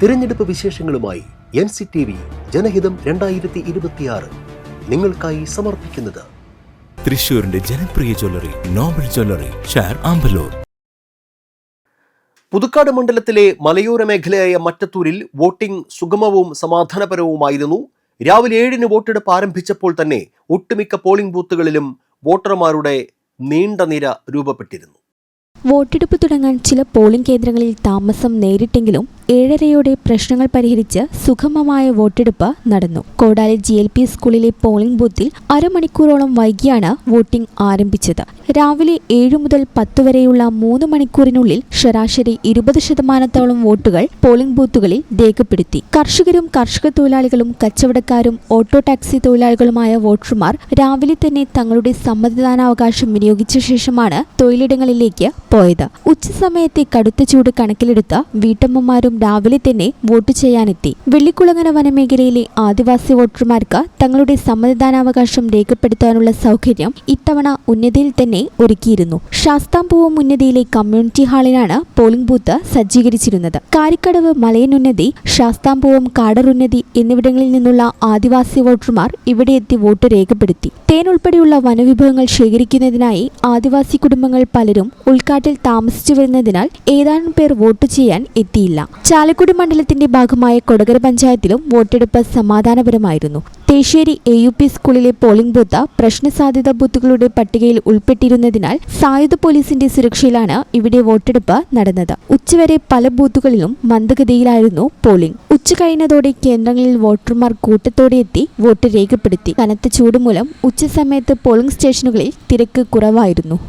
തിരഞ്ഞെടുപ്പ് വിശേഷങ്ങളുമായി NCTV ജനഹിതം 2026 നിങ്ങൾക്കായി സമർപ്പിക്കുന്നത് തൃശൂരിന്റെ ജനപ്രിയ ജ്വല്ലറി നോബൽ ജ്വല്ലറി, ഷാർ ആമ്പലൂർ. പുതുക്കാട് മണ്ഡലത്തിലെ മലയോര മേഖലയായ മറ്റത്തൂരിൽ വോട്ടിംഗ് സുഗമവും സമാധാനപരവുമായിരുന്നു. രാവിലെ 7-ന് വോട്ടെടുപ്പ് ആരംഭിച്ചപ്പോൾ തന്നെ ഒട്ടുമിക്ക പോളിംഗ് ബൂത്തുകളിലും വോട്ടർമാരുടെ നീണ്ട നിര രൂപപ്പെട്ടിരുന്നു. വോട്ടെടുപ്പ് തുടങ്ങാൻ ചില പോളിംഗ് കേന്ദ്രങ്ങളിൽ താമസം നേരിട്ടെങ്കിലും 7:30-യോടെ പ്രശ്നങ്ങൾ പരിഹരിച്ച് സുഗമമായ വോട്ടെടുപ്പ് നടന്നു. കോടാലി GLP സ്കൂളിലെ പോളിംഗ് ബൂത്തിൽ അരമണിക്കൂറോളം വൈകിയാണ് വോട്ടിംഗ് ആരംഭിച്ചത്. രാവിലെ 7 മുതൽ 10 വരെയുള്ള 3 മണിക്കൂറിനുള്ളിൽ ശരാശരി 20% വോട്ടുകൾ പോളിംഗ് ബൂത്തുകളിൽ രേഖപ്പെടുത്തി. കർഷകരും കർഷക തൊഴിലാളികളും കച്ചവടക്കാരും ഓട്ടോ ടാക്സി തൊഴിലാളികളുമായ വോട്ടർമാർ രാവിലെ തന്നെ തങ്ങളുടെ സമ്മതിദാനാവകാശം വിനിയോഗിച്ച ശേഷമാണ് തൊഴിലിടങ്ങളിലേക്ക് പോയത്. ഉച്ചസമയത്തെ കടുത്ത ചൂട് കണക്കിലെടുത്ത വീട്ടമ്മമാരും രാവിലെ തന്നെ വോട്ട് ചെയ്യാനെത്തി. വെള്ളിക്കുളങ്ങര വനമേഖലയിലെ ആദിവാസി വോട്ടർമാർക്ക് തങ്ങളുടെ സമ്മതിദാനാവകാശം രേഖപ്പെടുത്താനുള്ള സൗകര്യം ഇത്തവണ ഉന്നതിയിൽ തന്നെ ഒരുക്കിയിരുന്നു. ശാസ്താംപൂവം ഉന്നതിയിലെ കമ്മ്യൂണിറ്റി ഹാളിലാണ് പോളിംഗ് ബൂത്ത് സജ്ജീകരിച്ചിരുന്നത്. കാരിക്കടവ് മലയനുന്നതി, ശാസ്താംപൂവം കാടർ ഉന്നതി എന്നിവിടങ്ങളിൽ നിന്നുള്ള ആദിവാസി വോട്ടർമാർ ഇവിടെ എത്തി വോട്ട് രേഖപ്പെടുത്തി. തേൻ ഉൾപ്പെടെയുള്ള വനവിഭവങ്ങൾ ശേഖരിക്കുന്നതിനായി ആദിവാസി കുടുംബങ്ങൾ പലരും ഉൾക്കാട്ടിൽ താമസിച്ചു വരുന്നതിനാൽ ഏതാനും പേർ വോട്ട് ചെയ്യാൻ എത്തിയില്ല. ചാലക്കുടി മണ്ഡലത്തിന്റെ ഭാഗമായ കൊടകര പഞ്ചായത്തിലും വോട്ടെടുപ്പ് സമാധാനപരമായിരുന്നു. തേശ്ശേരി AUP സ്കൂളിലെ പോളിംഗ് ബൂത്ത് പ്രശ്നസാധ്യത ബൂത്തുകളുടെ പട്ടികയിൽ ഉൾപ്പെട്ടിരുന്നതിനാൽ സായുധ പോലീസിന്റെ സുരക്ഷയിലാണ് ഇവിടെ വോട്ടെടുപ്പ് നടന്നത്. ഉച്ചവരെ പല ബൂത്തുകളിലും മന്ദഗതിയിലായിരുന്നു പോളിംഗ്. ഉച്ച കഴിഞ്ഞതോടെ കേന്ദ്രങ്ങളിൽ വോട്ടർമാർ കൂട്ടത്തോടെ എത്തി വോട്ട് രേഖപ്പെടുത്തി. കനത്ത ചൂട് മൂലം ഉച്ചസമയത്ത് പോളിംഗ് സ്റ്റേഷനുകളിൽ തിരക്ക് കുറവായിരുന്നു.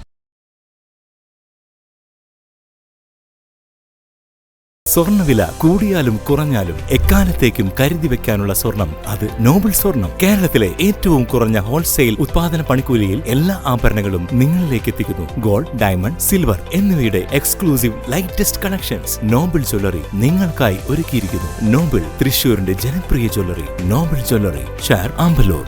സ്വർണ്ണവില കൂടിയാലും കുറഞ്ഞാലും എക്കാലത്തേക്കും കരുതി വെക്കാനുള്ള സ്വർണം അത് നോബൽ സ്വർണം. കേരളത്തിലെ ഏറ്റവും കുറഞ്ഞ ഹോൾസെയിൽ ഉത്പാദന പണിക്കൂലിയിൽ എല്ലാ ആഭരണങ്ങളും നിങ്ങളിലേക്ക് എത്തിക്കുന്നു. ഗോൾഡ്, ഡയമണ്ട്, സിൽവർ എന്നിവയുടെ exclusive lightest collections Nobel jewellery നിങ്ങൾക്കായി ഒരുക്കിയിരിക്കുന്നു. നോബൽ, തൃശൂരിന്റെ ജനപ്രിയ ജ്വല്ലറി നോബൽ ജ്വല്ലറി, ഷാർ ആമ്പലൂർ.